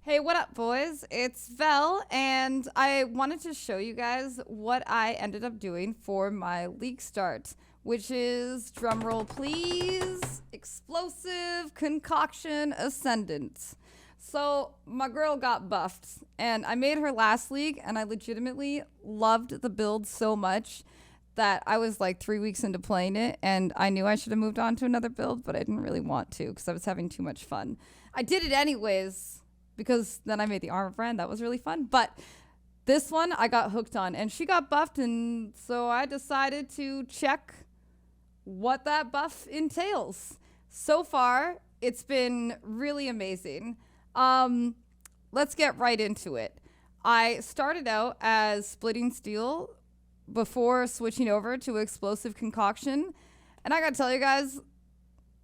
Hey, what up, boys? It's Vel, and I wanted to show you guys what I ended up doing for my league start, which is, drumroll please, explosive concoction ascendant. So my girl got buffed, and I made her last league, and I legitimately loved the build so much that I was like 3 weeks into playing it, and I knew I should have moved on to another build, but I didn't really want to because I was having too much fun. I did it anyways because then I made the armor brand. That was really fun. But this one I got hooked on, and she got buffed, and so I decided to check what that buff entails. So far, it's been really amazing. Let's get right into it. I started out as splitting steel before switching over to explosive concoction, and I gotta tell you guys,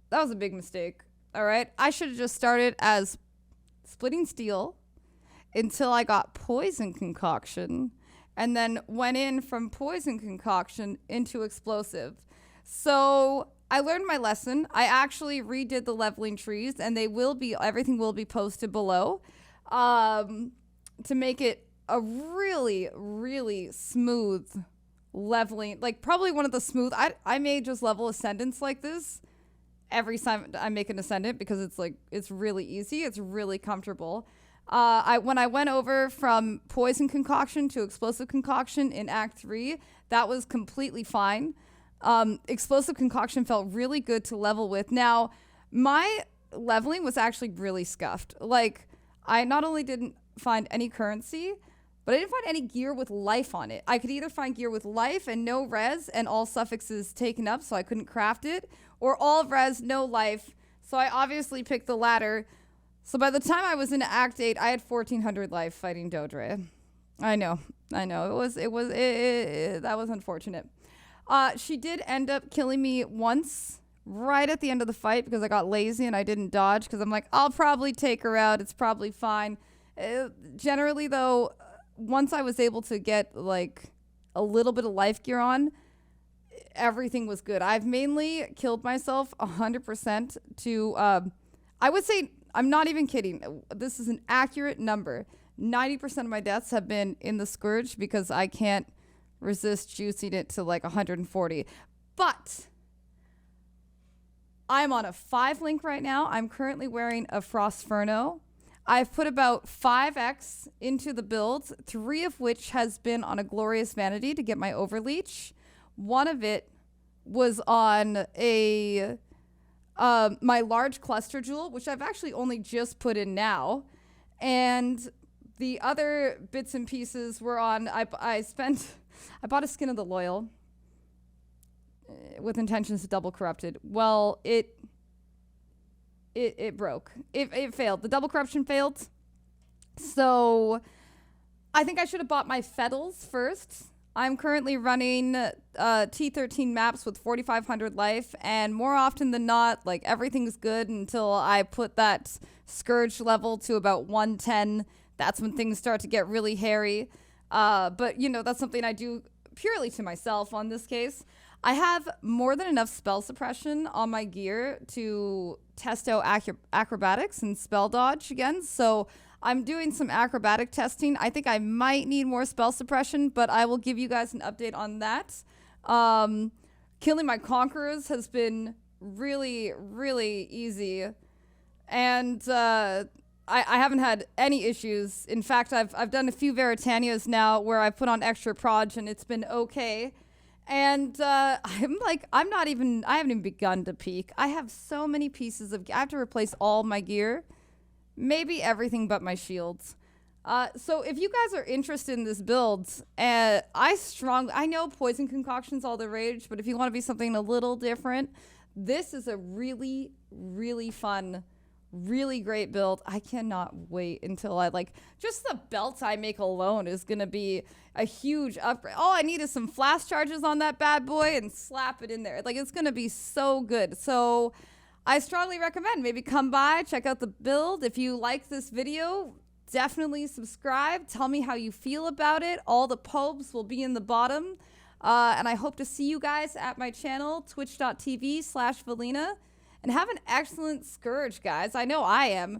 that was a big mistake. All right, I should have just started as splitting steel until I got poison concoction, and then went in from poison concoction into explosive. So I learned my lesson. I actually redid the leveling trees, and everything will be posted below, to make it a really, really smooth leveling. Like, probably one of the smooth. I may just level ascendants like this every time I make an ascendant because it's really easy. It's really comfortable. When I went over from poison concoction to explosive concoction in Act 3, that was completely fine. Explosive concoction felt really good to level with. Now, my leveling was actually really scuffed. Like, I not only didn't find any currency, but I didn't find any gear with life on it. I could either find gear with life and no res and all suffixes taken up, so I couldn't craft it, or all res, no life. So I obviously picked the latter. So by the time I was in Act 8, I had 1,400 life fighting Dodre. I know. That was unfortunate. She did end up killing me once, right at the end of the fight, because I got lazy and I didn't dodge, because I'm like, I'll probably take her out. It's probably fine. Generally, though, once I was able to get like a little bit of life gear on, everything was good. I've mainly killed myself 100% to, I would say, I'm not even kidding. This is an accurate number. 90% of my deaths have been in the Scourge because I can't resist juicing it to like 140. But I'm on a 5 link right now. I'm currently wearing a Frostferno. I've put about 5x into the build, 3 of which has been on a Glorious Vanity to get my Overleech. One of it was on a my large cluster jewel, which I've actually only just put in now. And the other bits and pieces were on, I bought a Skin of the Loyal with intentions to double corrupted. Well, it broke. It failed. The double corruption failed. So I think I should have bought my Fettles first. I'm currently running T13 maps with 4,500 life, and more often than not, like, everything's good until I put that Scourge level to about 110. That's when things start to get really hairy. But, you know, that's something I do purely to myself on this case. I have more than enough spell suppression on my gear to test out acrobatics and spell dodge again, so I'm doing some acrobatic testing. I think I might need more spell suppression, but I will give you guys an update on that. Killing my Conquerors has been really, really easy, and I haven't had any issues. In fact, I've done a few Veritanias now where I've put on extra proj, and it's been okay. And I haven't even begun to peak. I have so many pieces of gear. I have to replace all my gear. Maybe everything but my shields. So if you guys are interested in this build, I know poison concoction's all the rage, but if you want to be something a little different, this is a really, really fun, really great build. I cannot wait until just the belt I make alone is going to be a huge upgrade. All I need is some flash charges on that bad boy and slap it in there. Like, it's going to be so good. So I strongly recommend maybe come by, check out the build. If you like this video, definitely subscribe. Tell me how you feel about it. All the pobs will be in the bottom. And I hope to see you guys at my channel, twitch.tv/Valina. And have an excellent Scourge, guys. I know I am.